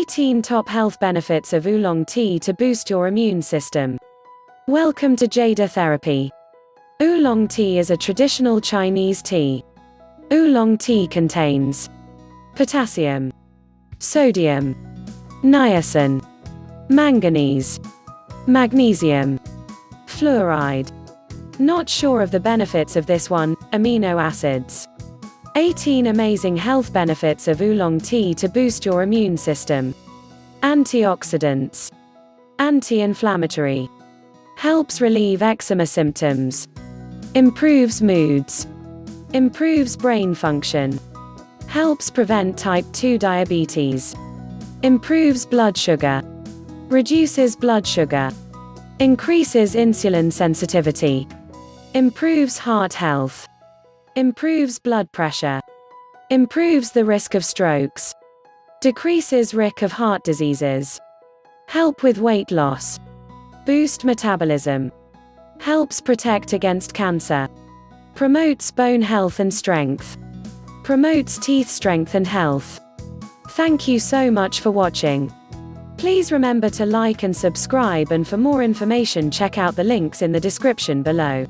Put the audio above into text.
18 Top Health Benefits of Oolong Tea to Boost Your Immune System. Welcome to Jada Therapy. Oolong tea is a traditional Chinese tea. Oolong tea contains potassium, sodium, niacin, manganese, magnesium, fluoride. Not sure of the benefits of this one, amino acids. 18 amazing health benefits of oolong tea to boost your immune system. Antioxidants. Anti-inflammatory. Helps relieve eczema symptoms. Improves moods. Improves brain function. Helps prevent type 2 diabetes. Improves blood sugar. Reduces blood sugar. Increases insulin sensitivity. Improves heart health. Improves blood pressure. Improves the risk of strokes. Decreases risk of heart diseases. Help with weight loss. Boost metabolism. Helps protect against cancer. Promotes bone health and strength. Promotes teeth strength and health. Thank you so much for watching. Please remember to like and subscribe, and for more information check out the links in the description below.